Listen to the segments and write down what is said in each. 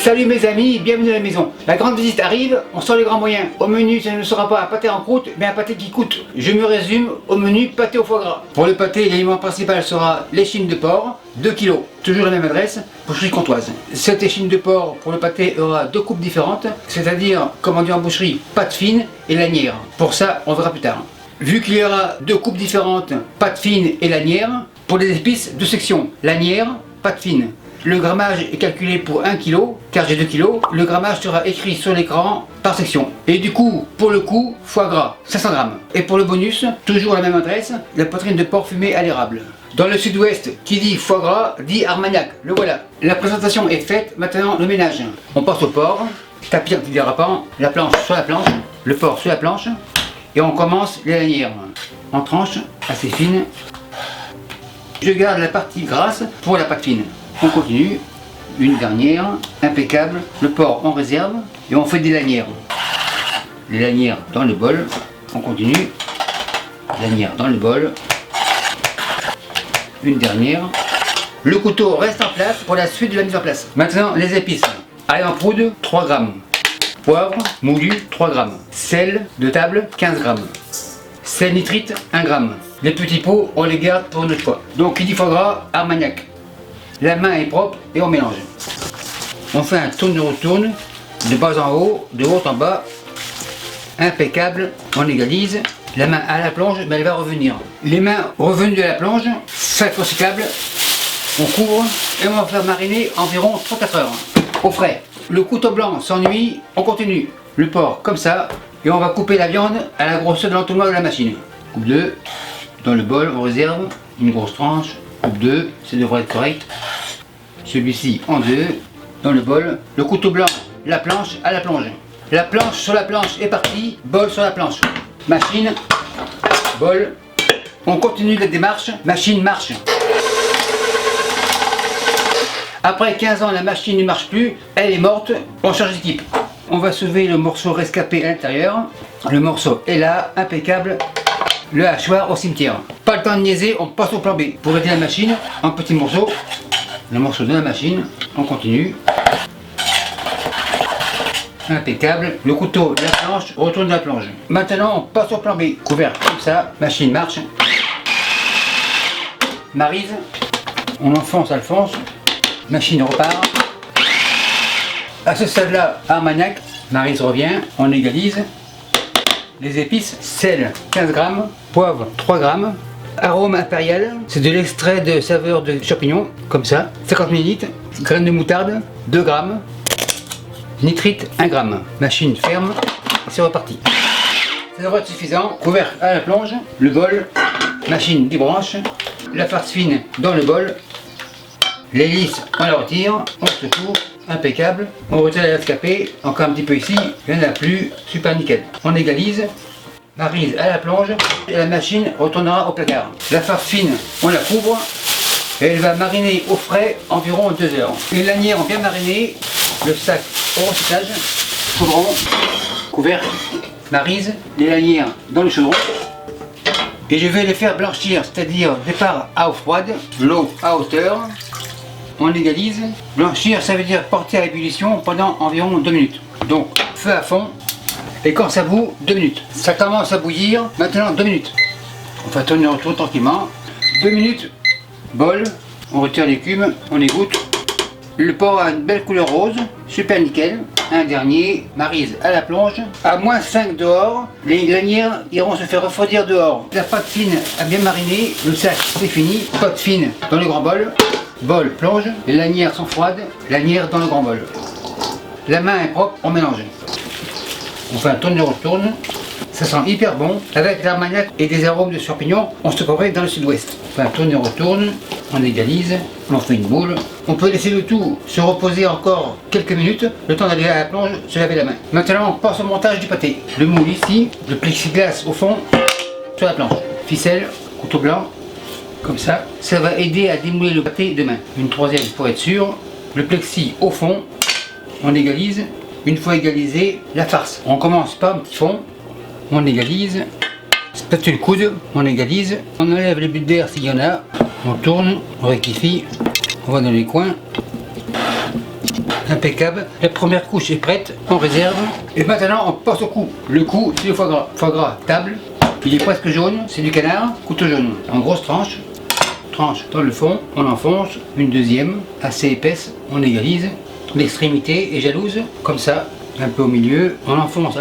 Salut mes amis, bienvenue à la maison. La grande visite arrive, on sort les grands moyens. Au menu, ce ne sera pas un pâté en croûte, mais un pâté qui coûte. Je me résume au menu pâté au foie gras. Pour le pâté, l'aliment principal sera l'échine de porc, 2 kg. Toujours la même adresse, boucherie comtoise. Cette échine de porc pour le pâté aura 2 coupes différentes, c'est-à-dire, comme on dit en boucherie, pâte fine et lanière. Pour ça, on verra plus tard. Vu qu'il y aura 2 coupes différentes, pâte fine et lanière, pour les épices, 2 sections, lanière, pâte fine. Le grammage est calculé pour 1 kg, car j'ai 2 kg. Le grammage sera écrit sur l'écran par section. Et du coup, pour le coup, foie gras, 500 g. Et pour le bonus, toujours à la même adresse, la poitrine de porc fumée à l'érable. Dans le sud-ouest, qui dit foie gras, dit Armagnac. Le voilà. La présentation est faite, maintenant le ménage. On passe au porc, tapis antidérapant, la planche sur la planche, le porc sur la planche. Et on commence les lanières. En tranches, assez fines. Je garde la partie grasse pour la pâte fine. On continue, une dernière, impeccable, le porc en réserve et on fait des lanières. Les lanières dans le bol, on continue, lanières dans le bol, une dernière. Le couteau reste en place pour la suite de la mise en place. Maintenant les épices, ail en poudre 3 g, poivre moulu 3 g, sel de table 15 g, sel nitrite 1 g. Les petits pots on les garde pour une autre fois. Donc qui dit foie gras, Armagnac. La main est propre et on mélange. On fait un tourne-retourne, de bas en haut, de haut en bas. Impeccable, on égalise. La main à la plonge, mais elle va revenir. Les mains revenues de la plonge, sac recyclable, on couvre et on va faire mariner environ 3-4 heures. Au frais. Le couteau blanc s'ennuie, on continue. Le porc comme ça, et on va couper la viande à la grosseur de l'entonnoir de la machine. Coupe 2, dans le bol, on réserve une grosse tranche. Coupe 2, ça devrait être correct. Celui-ci en 2, dans le bol. Le couteau blanc, la planche à la plonge. La planche sur la planche est partie, bol sur la planche. Machine, bol. On continue la démarche, machine marche. Après 15 ans, la machine ne marche plus, elle est morte, on change d'équipe. On va sauver le morceau rescapé à l'intérieur. Le morceau est là, impeccable. Le hachoir au cimetière. Pas le temps de niaiser, on passe au plan B. Pour aider la machine, en petits morceaux. Le morceau de la machine, on continue. Impeccable. Le couteau de la planche, retourne de la plonge. Maintenant, on passe au plan B. Couvert comme ça, machine marche. Maryse. On enfonce, Alphonse. Machine repart. À ce stade-là, Armagnac. Maryse revient, on égalise. Les épices, sel 15 g, poivre 3 g, arôme impérial, c'est de l'extrait de saveur de champignons, comme ça, 50 ml, graines de moutarde 2 g, nitrite 1 g, machine ferme, c'est reparti. Ça devrait être suffisant, couvert à la plonge, le bol, machine débranche, la farce fine dans le bol, l'hélice on la retire, on secoue. Impeccable, on retire la rescapée, encore un petit peu ici, il n'y en a plus, super nickel. On égalise, Maryse à la plonge, et la machine retournera au placard. La farce fine, on la couvre, et elle va mariner au frais environ 2 heures. Les lanières ont bien mariné, le sac au recyclage, chaudron, couvercle, Maryse, les lanières dans le chaudron. Et je vais les faire blanchir, c'est-à-dire départ à eau froide, l'eau à hauteur. On égalise. Blanchir, ça veut dire porter à ébullition pendant environ 2 minutes. Donc, feu à fond. Et quand ça bout, 2 minutes. Ça commence à bouillir. Maintenant, 2 minutes. On fait tourner autour tranquillement. 2 minutes. Bol. On retire l'écume. On égoutte. Le porc a une belle couleur rose. Super nickel. Un dernier. Maryse à la plonge. À moins 5 dehors. Les lanières iront se faire refroidir dehors. La pâte fine a bien mariné. Le sac, c'est fini. Pâte fine dans le grand bol. Bol, plonge, les lanières sont froides, lanières dans le grand bol. La main est propre, on mélange. On fait un tourne-retourne, ça sent hyper bon. Avec l'armagnac et des arômes de champignons, on se croirait dans le sud-ouest. On fait un tourne-retourne, on égalise, on fait une boule. On peut laisser le tout se reposer encore quelques minutes, le temps d'aller à la plonge, se laver la main. Maintenant, on passe au montage du pâté. Le moule ici, le plexiglas au fond, sur la planche. Ficelle, couteau blanc. Comme ça, ça va aider à démouler le pâté de main. Une troisième pour être sûr, le plexi au fond, on égalise. Une fois égalisé, la farce. On commence par un petit fond, on égalise. Spatule coude, on égalise. On enlève les bulles d'air s'il y en a. On tourne, on rectifie, on va dans les coins. impeccable. La première couche est prête, on réserve. Et maintenant on passe au cou. Le cou, c'est le foie gras. Foie gras table, il est presque jaune, c'est du canard, couteau jaune. En grosse tranche, dans le fond, on enfonce, une deuxième, assez épaisse, on égalise. L'extrémité est jalouse, comme ça, un peu au milieu, on enfonce,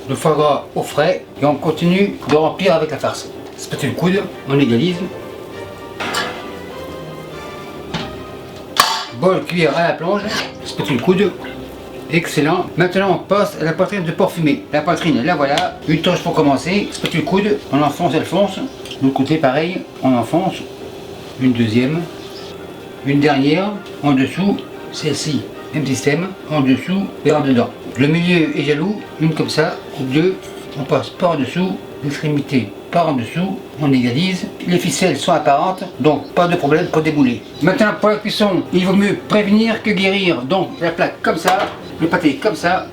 le foie gras au frais, et on continue de remplir avec la farce. Spatule coude, on égalise. Bol cuillère à la plonge, spatule coude, excellent. Maintenant on passe à la poitrine de porc fumé. La poitrine, la voilà, une tranche pour commencer, spatule coude, on enfonce, de l'autre côté pareil, on enfonce, une deuxième, une dernière, en dessous, celle-ci, même système, en dessous et en dedans. Le milieu est jaloux, une comme ça, deux, on passe par en dessous, l'extrémité par en dessous, on égalise. Les ficelles sont apparentes, donc pas de problème pour débouler. Maintenant pour la cuisson, il vaut mieux prévenir que guérir. Donc la plaque comme ça, le pâté comme ça.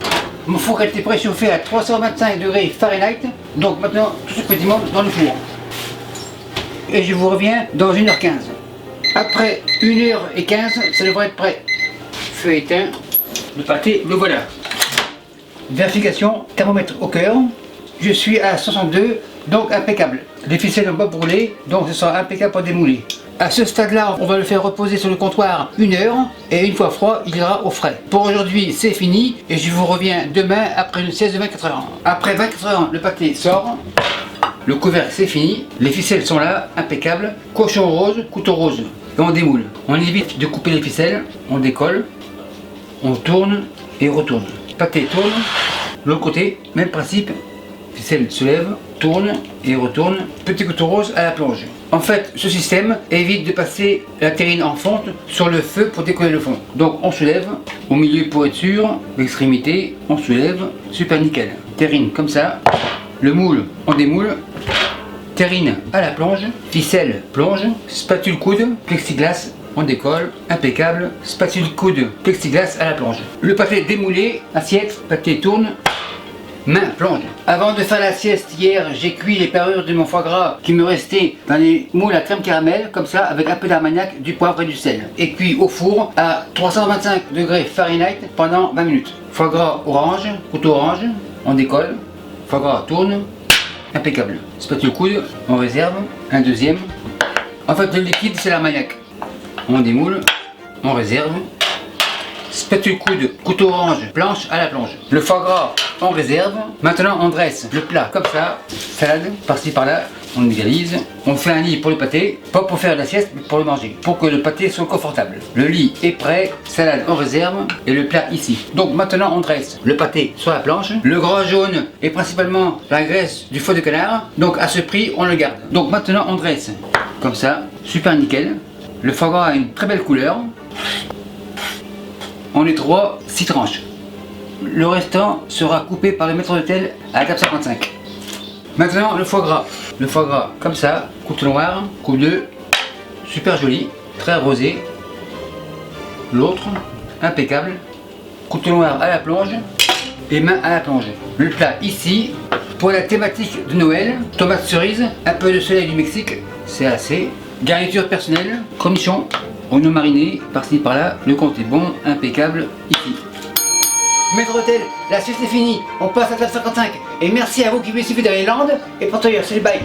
Mon four a été préchauffé à 325 degrés Fahrenheit. Donc maintenant tout ce petit monde dans le four. Et je vous reviens dans 1h15. Après 1h15, ça devrait être prêt. Feu éteint, le pâté, le voilà. Vérification, thermomètre au cœur. Je suis à 62, donc impeccable. Les ficelles n'ont pas brûlé, donc ce sera impeccable pour démouler. À ce stade-là, on va le faire reposer sur le comptoir 1 heure, et une fois froid, il ira au frais. Pour aujourd'hui, c'est fini, et je vous reviens demain après une sieste de 24 heures. Après 24 heures, le pâté sort. Le couvercle, c'est fini. Les ficelles sont là, impeccables. Cochon rose, couteau rose. Et on démoule. On évite de couper les ficelles, on décolle, on tourne et retourne. Pâté tourne, l'autre côté, même principe. Ficelle se lève, tourne et retourne. Petit couteau rose à la plonge. En fait, ce système évite de passer la terrine en fonte sur le feu pour décoller le fond. Donc on se lève, au milieu pour être sûr, l'extrémité, on se lève, super nickel. Terrine comme ça, le moule, on démoule. Terrine à la plonge, ficelle plonge, spatule coude, plexiglas, on décolle, impeccable, spatule coude, plexiglas à la plonge. Le pâté démoulé, assiette, pâté tourne, main plonge. Avant de faire la sieste hier, j'ai cuit les parures de mon foie gras qui me restait dans les moules à crème caramel, comme ça, avec un peu d'armagnac, du poivre et du sel. Et cuit au four à 325 degrés Fahrenheit pendant 20 minutes. Foie gras orange, couteau orange, on décolle, foie gras tourne, impeccable. Spatule coude, on réserve, un deuxième. En fait, le liquide, c'est l'armagnac. On démoule, on réserve. Spatule coude, couteau orange, planche à la plonge. Le foie gras, on réserve. Maintenant, on dresse le plat comme ça. Salade, par-ci par-là, on égalise. On fait un lit pour le pâté, pas pour faire la sieste, mais pour le manger, pour que le pâté soit confortable. Le lit est prêt, salade en réserve et le plat ici. Donc maintenant, on dresse le pâté sur la planche. Le gras jaune est principalement la graisse du foie de canard. Donc à ce prix, on le garde. Donc maintenant, on dresse comme ça, super nickel. Le foie gras a une très belle couleur. On est 3, 6 tranches. Le restant sera coupé par le maître d'hôtel à la table 55. Maintenant le foie gras. Le foie gras comme ça, couteau noir, coup 2, super joli, très rosé. L'autre, impeccable, couteau noir à la plonge et main à la plonge. Le plat ici, pour la thématique de Noël, tomate cerise, un peu de soleil du Mexique, c'est assez. Garniture personnelle, cornichons, oignons marinés, par-ci par-là, le compte est bon, impeccable, ici. Maître d'hôtel, la sieste est finie, on passe à la table 55, et merci à vous qui me suivez dans les Landes, et pour toi, salut, bye.